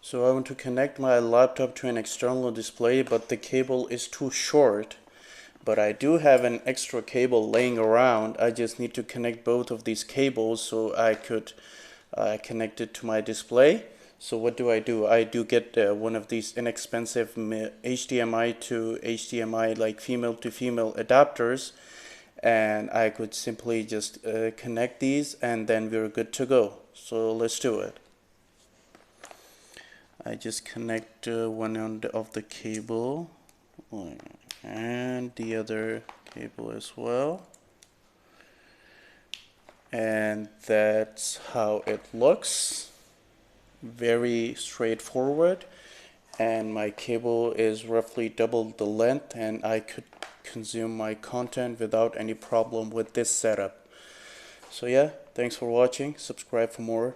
So I want to connect my laptop to an external display, but the cable is too short. But I do have an extra cable laying around. I just need to connect both of these cables so I could connect it to my display. So what do? I do get one of these inexpensive HDMI to HDMI, like female to female adapters, and I could simply just connect these and then we're good to go. So let's do it. I just connect one end of the cable and the other cable as well, and that's how it looks. Very straightforward, and my cable is roughly double the length, and I could consume my content without any problem with this setup. So yeah, thanks for watching. Subscribe for more.